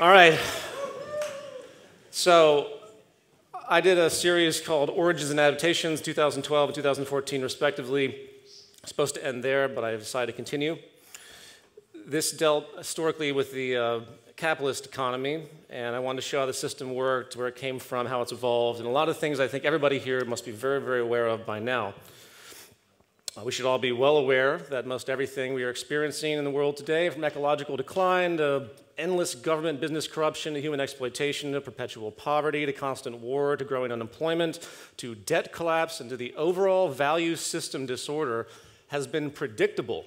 All right. So I did a series called Origins and Adaptations, 2012 and 2014 respectively. Supposed to end there, but I decided to continue. This dealt historically with the capitalist economy, and I wanted to show how the system worked, where it came from, how it's evolved, and a lot of things I think everybody here must be very, very aware of by now. We should all be well aware that most everything we are experiencing in the world today, from ecological decline to endless government business corruption to human exploitation to perpetual poverty to constant war to growing unemployment to debt collapse and to the overall value system disorder, has been predictable.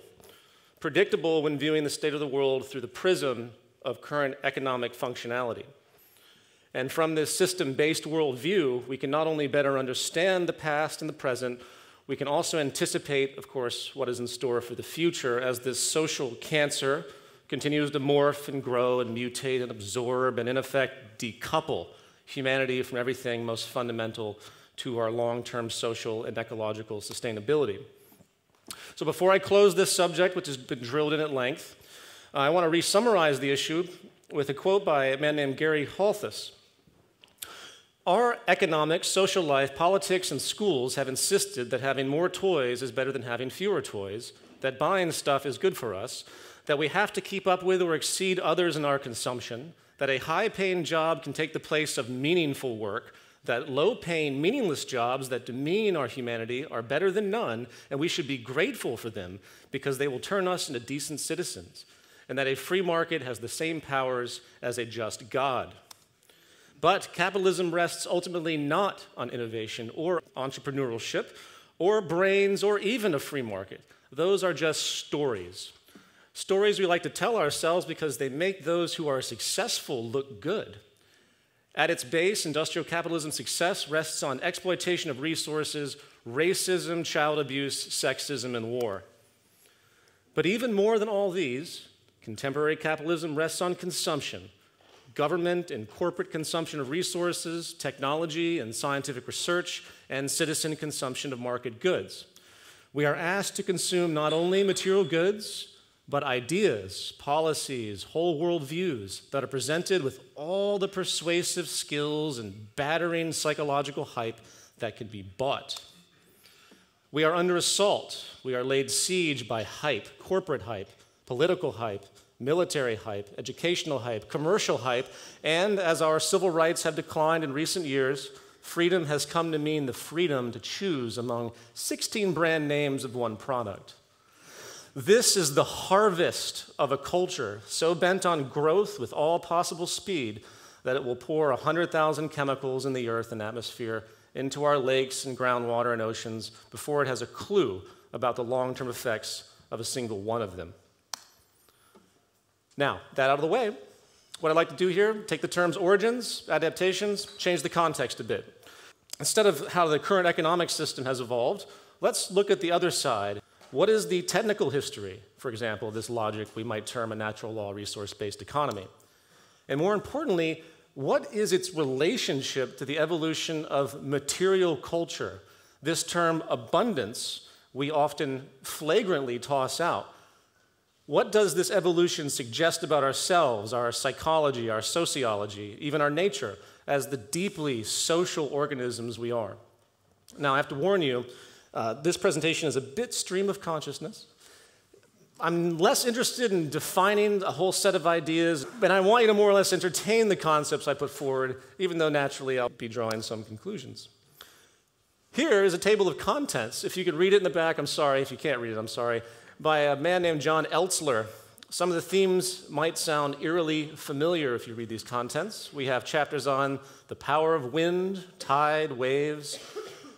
Predictable when viewing the state of the world through the prism of current economic functionality. And from this system-based worldview, we can not only better understand the past and the present, we can also anticipate, of course, what is in store for the future as this social cancer continues to morph and grow and mutate and absorb and, in effect, decouple humanity from everything most fundamental to our long-term social and ecological sustainability. So before I close this subject, which has been drilled in at length, I want to re-summarize the issue with a quote by a man named Gary Halthus. Our economic, social life, politics, and schools have insisted that having more toys is better than having fewer toys, that buying stuff is good for us, that we have to keep up with or exceed others in our consumption, that a high-paying job can take the place of meaningful work, that low-paying, meaningless jobs that demean our humanity are better than none, and we should be grateful for them because they will turn us into decent citizens, and that a free market has the same powers as a just God. But capitalism rests ultimately not on innovation or entrepreneurship or brains or even a free market. Those are just stories. Stories we like to tell ourselves because they make those who are successful look good. At its base, industrial capitalism's success rests on exploitation of resources, racism, child abuse, sexism, and war. But even more than all these, contemporary capitalism rests on consumption. Government and corporate consumption of resources, technology and scientific research, and citizen consumption of market goods. We are asked to consume not only material goods, but ideas, policies, whole world views that are presented with all the persuasive skills and battering psychological hype that can be bought. We are under assault. We are laid siege by hype, corporate hype, political hype, military hype, educational hype, commercial hype, and as our civil rights have declined in recent years, freedom has come to mean the freedom to choose among 16 brand names of one product. This is the harvest of a culture so bent on growth with all possible speed that it will pour 100,000 chemicals in the earth and atmosphere into our lakes and groundwater and oceans before it has a clue about the long-term effects of a single one of them. Now, that out of the way, what I'd like to do here, take the terms origins, adaptations, change the context a bit. Instead of how the current economic system has evolved, let's look at the other side. What is the technical history, for example, of this logic we might term a natural law resource-based economy? And more importantly, what is its relationship to the evolution of material culture? This term abundance we often flagrantly toss out. What does this evolution suggest about ourselves, our psychology, our sociology, even our nature, as the deeply social organisms we are? Now, I have to warn you, this presentation is a bit stream of consciousness. I'm less interested in defining a whole set of ideas, but I want you to more or less entertain the concepts I put forward, even though naturally I'll be drawing some conclusions. Here is a table of contents. If you could read it in the back, I'm sorry. If you can't read it, I'm sorry. By a man named John Eltzler. Some of the themes might sound eerily familiar if you read these contents. We have chapters on the power of wind, tide, waves.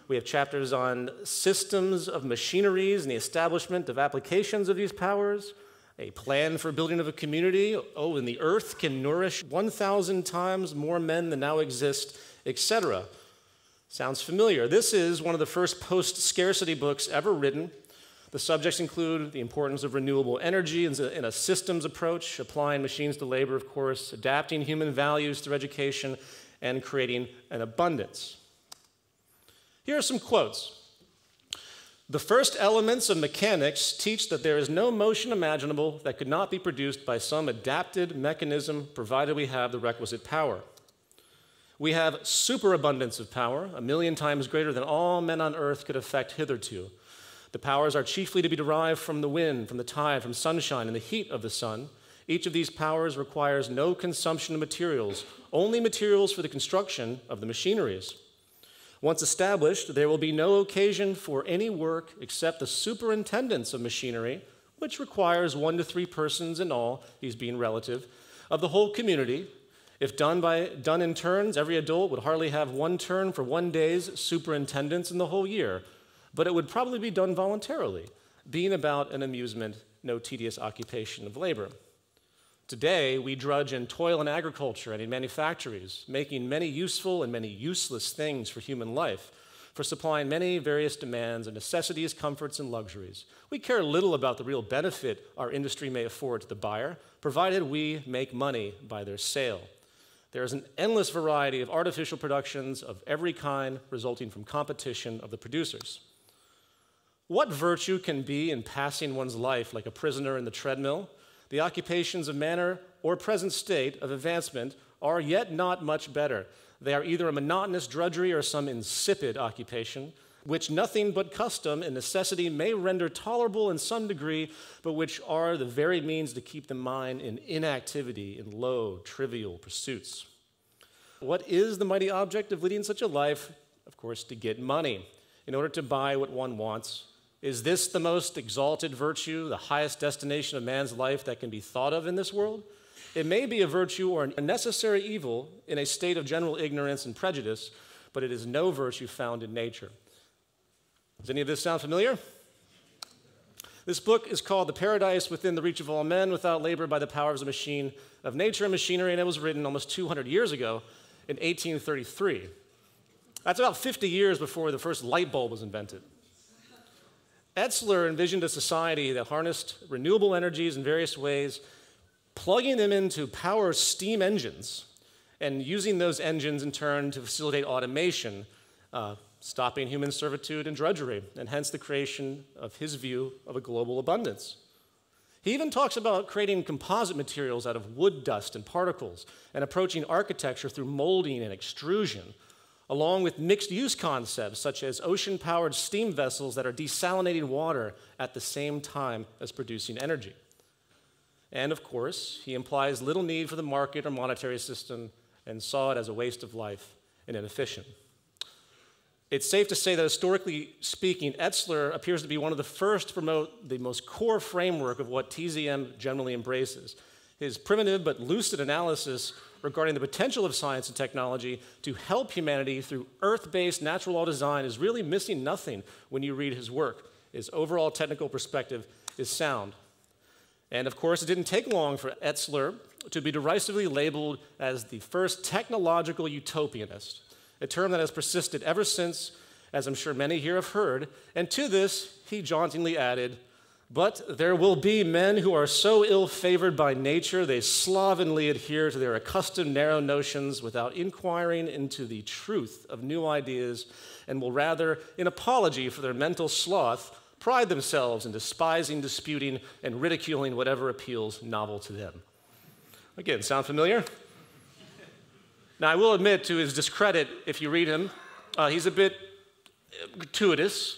We have chapters on systems of machineries and the establishment of applications of these powers, a plan for building of a community. Oh, and the earth can nourish 1,000 times more men than now exist, etc. Sounds familiar. This is one of the first post-scarcity books ever written. The subjects include the importance of renewable energy in a systems approach, applying machines to labor, of course, adapting human values through education, and creating an abundance. Here are some quotes. The first elements of mechanics teach that there is no motion imaginable that could not be produced by some adapted mechanism, provided we have the requisite power. We have superabundance of power, 1,000,000 times greater than all men on earth could effect hitherto. The powers are chiefly to be derived from the wind, from the tide, from sunshine, and the heat of the sun. Each of these powers requires no consumption of materials, only materials for the construction of the machineries. Once established, there will be no occasion for any work except the superintendence of machinery, which requires 1 to 3 persons in all, these being relative, of the whole community. If done in turns, every adult would hardly have 1 turn for 1 day's superintendence in the whole year, but it would probably be done voluntarily, being about an amusement, no tedious occupation of labor. Today, we drudge and toil in agriculture and in manufactories, making many useful and many useless things for human life, for supplying many various demands and necessities, comforts, and luxuries. We care little about the real benefit our industry may afford to the buyer, provided we make money by their sale. There is an endless variety of artificial productions of every kind resulting from competition of the producers. What virtue can be in passing one's life like a prisoner in the treadmill? The occupations of manner or present state of advancement are yet not much better. They are either a monotonous drudgery or some insipid occupation, which nothing but custom and necessity may render tolerable in some degree, but which are the very means to keep the mind in inactivity in low, trivial pursuits. What is the mighty object of leading such a life? Of course, to get money in order to buy what one wants. Is this the most exalted virtue, the highest destination of man's life that can be thought of in this world? It may be a virtue or a necessary evil in a state of general ignorance and prejudice, but it is no virtue found in nature. Does any of this sound familiar? This book is called The Paradise Within the Reach of All Men, Without Labor by the Powers of Machine, of Nature and Machinery, and it was written almost 200 years ago in 1833. That's about 50 years before the first light bulb was invented. Etzler envisioned a society that harnessed renewable energies in various ways, plugging them into power steam engines and using those engines in turn to facilitate automation, stopping human servitude and drudgery, and hence the creation of his view of a global abundance. He even talks about creating composite materials out of wood dust and particles and approaching architecture through molding and extrusion, along with mixed-use concepts such as ocean-powered steam vessels that are desalinating water at the same time as producing energy. And of course, he implies little need for the market or monetary system and saw it as a waste of life and inefficient. It's safe to say that historically speaking, Etzler appears to be one of the first to promote the most core framework of what TZM generally embraces. His primitive but lucid analysis regarding the potential of science and technology to help humanity through earth-based natural law design is really missing nothing when you read his work. His overall technical perspective is sound. And of course, it didn't take long for Etzler to be derisively labeled as the first technological utopianist, a term that has persisted ever since, as I'm sure many here have heard. And to this, he jauntily added, "But there will be men who are so ill-favored by nature they slovenly adhere to their accustomed narrow notions without inquiring into the truth of new ideas, and will rather, in apology for their mental sloth, pride themselves in despising, disputing, and ridiculing whatever appeals novel to them." Again, sound familiar? Now, I will admit to his discredit, if you read him, he's a bit gratuitous.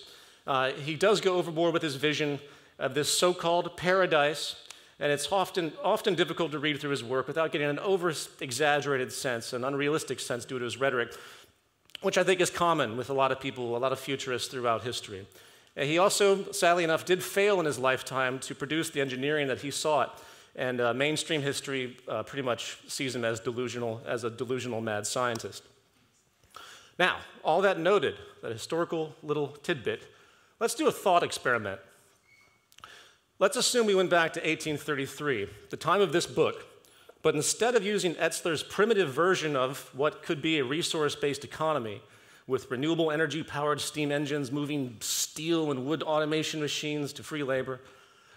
He does go overboard with his vision of this so-called paradise, and it's often difficult to read through his work without getting an over-exaggerated sense, an unrealistic sense due to his rhetoric, which I think is common with a lot of people, a lot of futurists throughout history. And he also, sadly enough, did fail in his lifetime to produce the engineering that he sought, and mainstream history pretty much sees him as a delusional mad scientist. Now, all that noted, that historical little tidbit, let's do a thought experiment. Let's assume we went back to 1833, the time of this book, but instead of using Etzler's primitive version of what could be a resource-based economy with renewable energy-powered steam engines moving steel and wood automation machines to free labor,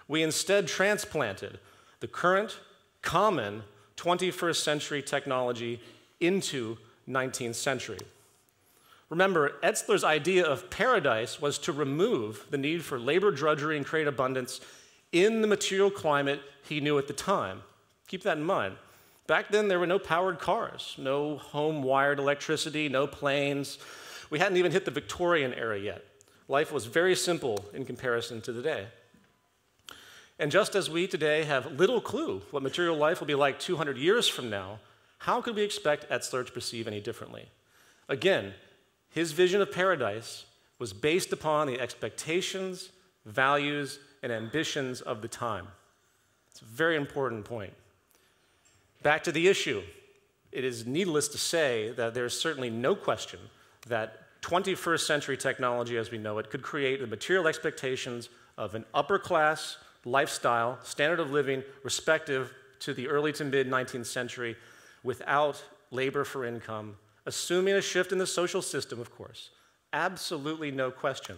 we instead transplanted the current, common 21st century technology into 19th century. Remember, Etzler's idea of paradise was to remove the need for labor, drudgery, and create abundance in the material climate he knew at the time. Keep that in mind. Back then, there were no powered cars, no home-wired electricity, no planes. We hadn't even hit the Victorian era yet. Life was very simple in comparison to today. And just as we today have little clue what material life will be like 200 years from now, how could we expect Etzler to perceive any differently? Again, his vision of paradise was based upon the expectations, values, and ambitions of the time. It's a very important point. Back to the issue. It is needless to say that there is certainly no question that 21st century technology as we know it could create the material expectations of an upper class lifestyle, standard of living, respective to the early to mid 19th century without labor for income, assuming a shift in the social system, of course. Absolutely no question.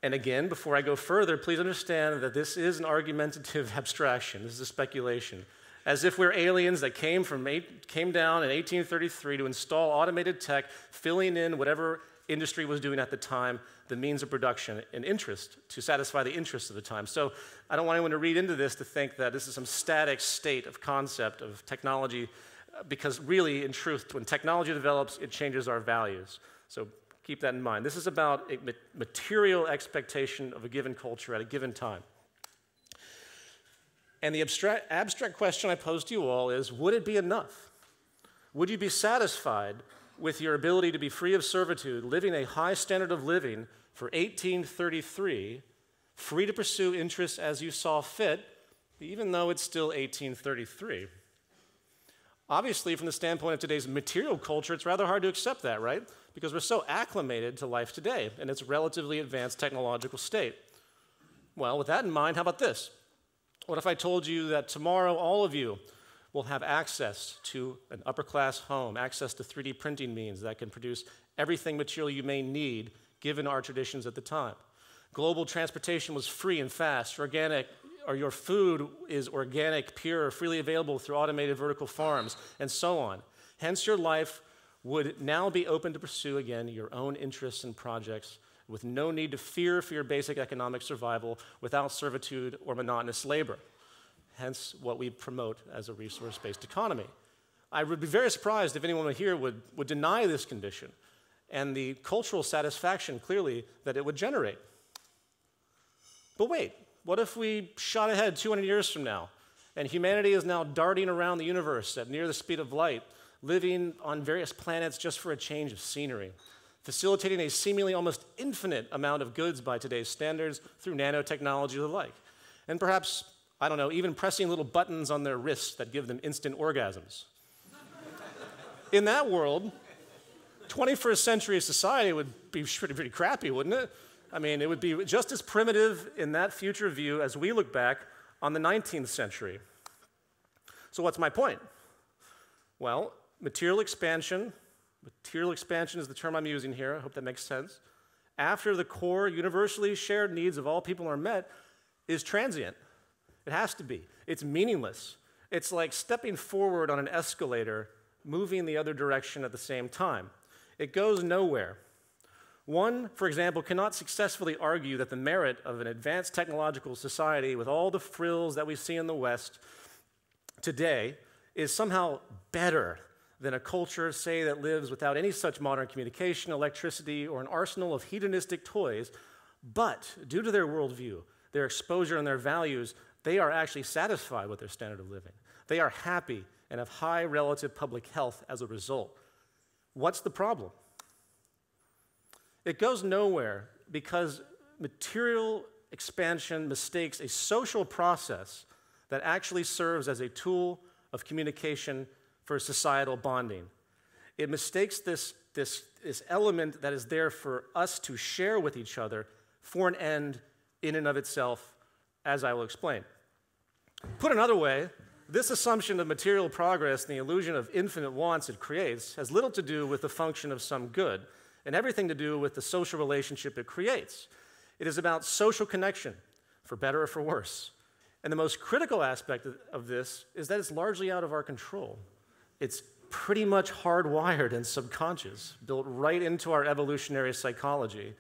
And again, before I go further, please understand that this is an argumentative abstraction. This is a speculation. As if we're aliens that came down in 1833 to install automated tech, filling in whatever industry was doing at the time, the means of production and interest to satisfy the interests of the time. So I don't want anyone to read into this to think that this is some static state of concept of technology, because really, in truth, when technology develops, it changes our values. So keep that in mind. This is about a material expectation of a given culture at a given time. And the abstract question I pose to you all is, would it be enough? Would you be satisfied with your ability to be free of servitude, living a high standard of living for 1833, free to pursue interests as you saw fit, even though it's still 1833? Obviously, from the standpoint of today's material culture, it's rather hard to accept that, right? Because we're so acclimated to life today in its relatively advanced technological state. Well, with that in mind, how about this? What if I told you that tomorrow all of you will have access to an upper-class home, access to 3D printing means that can produce everything material you may need given our traditions at the time? Global transportation was free and fast, organic, or your food is organic, pure, freely available through automated vertical farms, and so on. Hence, your life would now be open to pursue, again, your own interests and projects with no need to fear for your basic economic survival without servitude or monotonous labor. Hence, what we promote as a resource-based economy. I would be very surprised if anyone here would deny this condition and the cultural satisfaction, clearly, that it would generate. But wait, what if we shot ahead 200 years from now and humanity is now darting around the universe at near the speed of light, living on various planets just for a change of scenery, facilitating a seemingly almost infinite amount of goods by today's standards through nanotechnology or the like. And perhaps, I don't know, even pressing little buttons on their wrists that give them instant orgasms. In that world, 21st century society would be pretty crappy, wouldn't it? I mean, it would be just as primitive in that future view as we look back on the 19th century. So what's my point? Well, material expansion is the term I'm using here, I hope that makes sense, after the core universally shared needs of all people are met, is transient. It has to be. It's meaningless. It's like stepping forward on an escalator, moving the other direction at the same time. It goes nowhere. One, for example, cannot successfully argue that the merit of an advanced technological society with all the frills that we see in the West today is somehow better than a culture, say, that lives without any such modern communication, electricity, or an arsenal of hedonistic toys, but due to their worldview, their exposure and their values, they are actually satisfied with their standard of living. They are happy and have high relative public health as a result. What's the problem? It goes nowhere because material expansion mistakes a social process that actually serves as a tool of communication for societal bonding. It mistakes this element that is there for us to share with each other for an end in and of itself, as I will explain. Put another way, this assumption of material progress and the illusion of infinite wants it creates has little to do with the function of some good and everything to do with the social relationship it creates. It is about social connection, for better or for worse. And the most critical aspect of this is that it's largely out of our control. It's pretty much hardwired and subconscious, built right into our evolutionary psychology.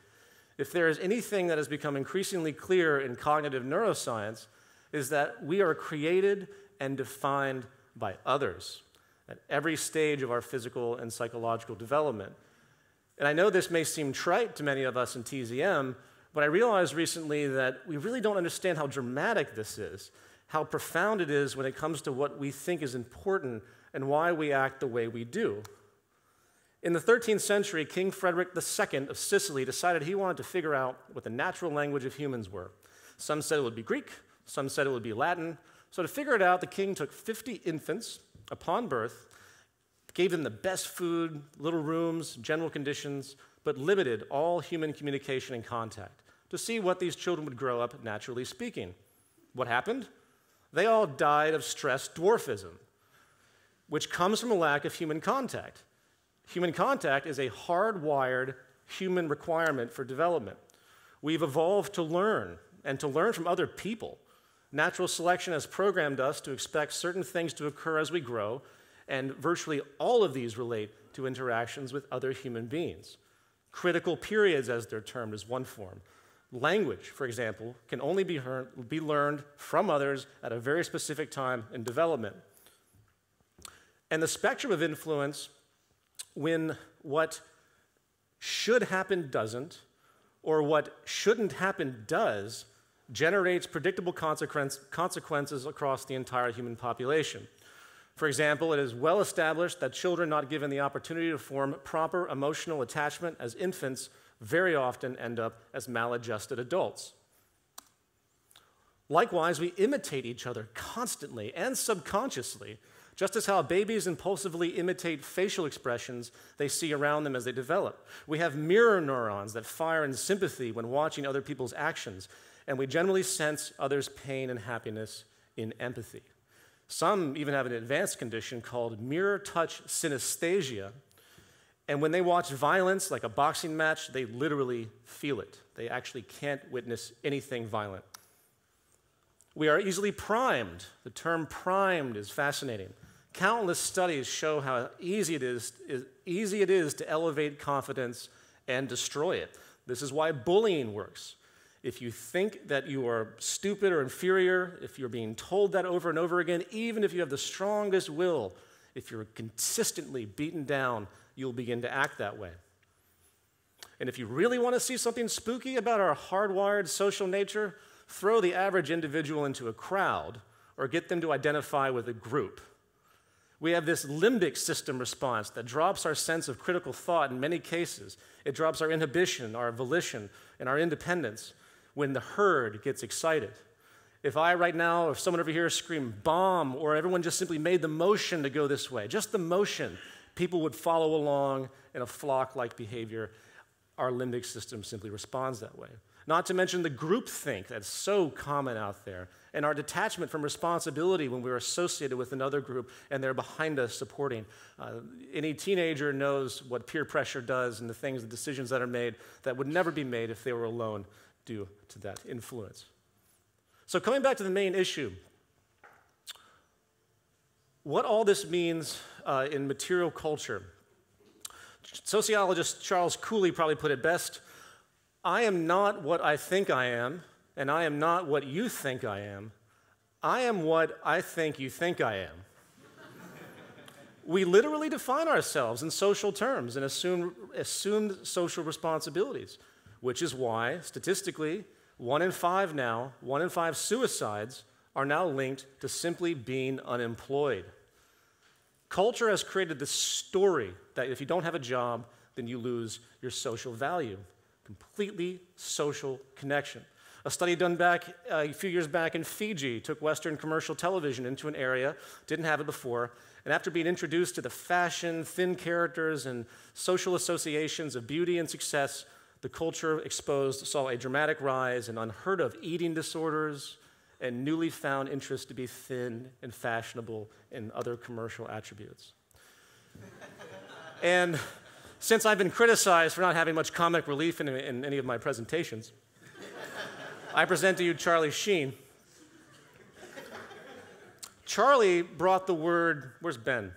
If there is anything that has become increasingly clear in cognitive neuroscience, is that we are created and defined by others at every stage of our physical and psychological development. And I know this may seem trite to many of us in TZM, but I realized recently that we really don't understand how dramatic this is, how profound it is when it comes to what we think is important and why we act the way we do. In the 13th century, King Frederick II of Sicily decided he wanted to figure out what the natural language of humans were. Some said it would be Greek, some said it would be Latin. So to figure it out, the king took 50 infants upon birth, gave them the best food, little rooms, general conditions, but limited all human communication and contact to see what these children would grow up naturally speaking. What happened? They all died of stress dwarfism, which comes from a lack of human contact. Human contact is a hardwired human requirement for development. We've evolved to learn, and to learn from other people. Natural selection has programmed us to expect certain things to occur as we grow, and virtually all of these relate to interactions with other human beings. Critical periods, as they're termed, is one form. Language, for example, can only be learned from others at a very specific time in development. And the spectrum of influence, when what should happen doesn't, or what shouldn't happen does, generates predictable consequences across the entire human population. For example, it is well established that children not given the opportunity to form proper emotional attachment as infants very often end up as maladjusted adults. Likewise, we imitate each other constantly and subconsciously, just as how babies impulsively imitate facial expressions they see around them as they develop. We have mirror neurons that fire in sympathy when watching other people's actions, and we generally sense others' pain and happiness in empathy. Some even have an advanced condition called mirror touch synesthesia, and when they watch violence, like a boxing match, they literally feel it. They actually can't witness anything violent. We are easily primed. The term primed is fascinating. Countless studies show how easy it is to elevate confidence and destroy it. This is why bullying works. If you think that you are stupid or inferior, if you're being told that over and over again, even if you have the strongest will, if you're consistently beaten down, you'll begin to act that way. And if you really want to see something spooky about our hardwired social nature, throw the average individual into a crowd or get them to identify with a group. We have this limbic system response that drops our sense of critical thought in many cases. It drops our inhibition, our volition, and our independence when the herd gets excited. If I right now, if someone over here screamed bomb, or everyone just simply made the motion to go this way, just the motion, people would follow along in a flock-like behavior. Our limbic system simply responds that way. Not to mention the groupthink that's so common out there, and our detachment from responsibility when we're associated with another group and they're behind us supporting. Any teenager knows what peer pressure does and the decisions that are made that would never be made if they were alone due to that influence. So coming back to the main issue, what all this means in material culture. Sociologist Charles Cooley probably put it best: I am not what I think I am, and I am not what you think I am. I am what I think you think I am. We literally define ourselves in social terms and assumed social responsibilities, which is why, statistically, 1 in 5 suicides are now linked to simply being unemployed. Culture has created this story that if you don't have a job, then you lose your social value. Completely social connection. A study done back a few years back in Fiji took Western commercial television into an area, didn't have it before, and after being introduced to the fashion, thin characters, and social associations of beauty and success, the culture exposed saw a dramatic rise in unheard of eating disorders and newly found interest to be thin and fashionable and other commercial attributes. And since I've been criticized for not having much comic relief in any of my presentations, I present to you Charlie Sheen. Charlie brought the word, where's Ben?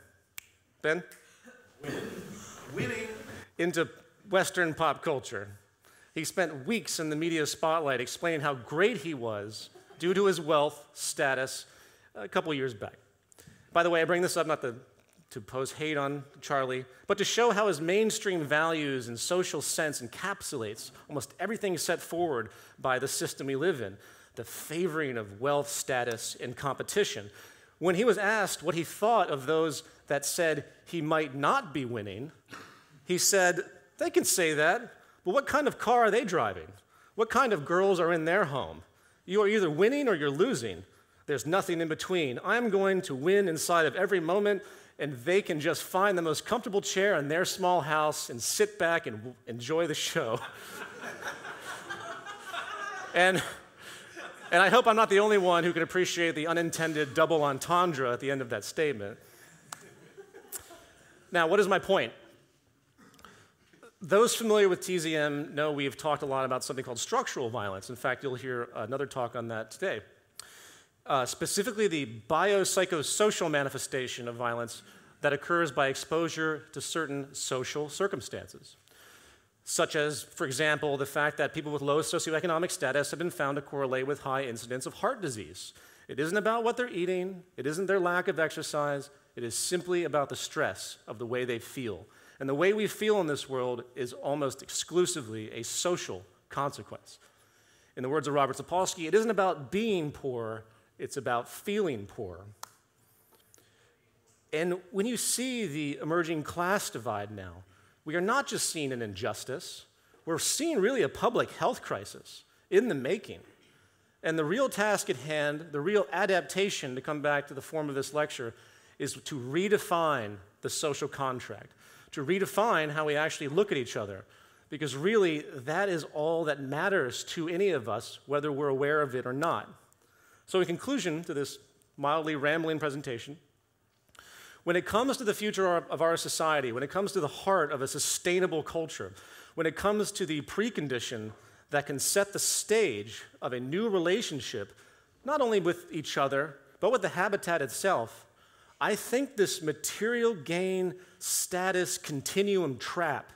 Ben? Winning. Into Western pop culture. He spent weeks in the media spotlight explaining how great he was due to his wealth, status, a couple years back. By the way, I bring this up not to pose hate on Charlie, but to show how his mainstream values and social sense encapsulates almost everything set forward by the system we live in, the favoring of wealth, status, and competition. When he was asked what he thought of those that said he might not be winning, he said, "They can say that, but what kind of car are they driving? What kind of girls are in their home? You are either winning or you're losing. There's nothing in between. I'm going to win inside of every moment, and they can just find the most comfortable chair in their small house and sit back and enjoy the show." And I hope I'm not the only one who can appreciate the unintended double entendre at the end of that statement. Now, what is my point? Those familiar with TZM know we've talked a lot about something called structural violence. In fact, you'll hear another talk on that today. Specifically, the biopsychosocial manifestation of violence that occurs by exposure to certain social circumstances, such as, for example, the fact that people with low socioeconomic status have been found to correlate with high incidence of heart disease. It isn't about what they're eating. It isn't their lack of exercise. It is simply about the stress of the way they feel. And the way we feel in this world is almost exclusively a social consequence. In the words of Robert Sapolsky, it isn't about being poor, it's about feeling poor. And when you see the emerging class divide now, we are not just seeing an injustice, we're seeing really a public health crisis in the making. And the real task at hand, the real adaptation, to come back to the form of this lecture, is to redefine the social contract, to redefine how we actually look at each other, because really that is all that matters to any of us, whether we're aware of it or not. So in conclusion to this mildly rambling presentation, when it comes to the future of our society, when it comes to the heart of a sustainable culture, when it comes to the precondition that can set the stage of a new relationship, not only with each other, but with the habitat itself, I think this material gain status continuum trap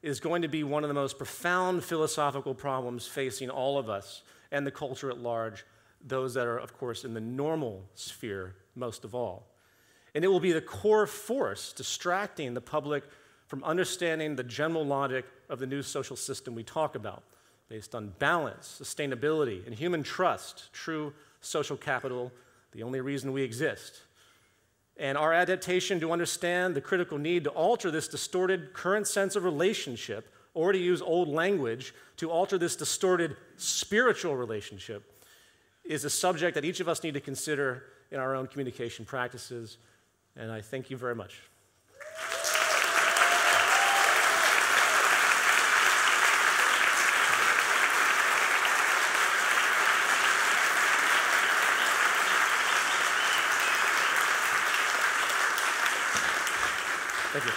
is going to be one of the most profound philosophical problems facing all of us and the culture at large, those that are, of course, in the normal sphere most of all. And it will be the core force distracting the public from understanding the general logic of the new social system we talk about, based on balance, sustainability, and human trust, true social capital, the only reason we exist. And our adaptation to understand the critical need to alter this distorted current sense of relationship, or to use old language, to alter this distorted spiritual relationship, is a subject that each of us need to consider in our own communication practices. And I thank you very much. Thank you.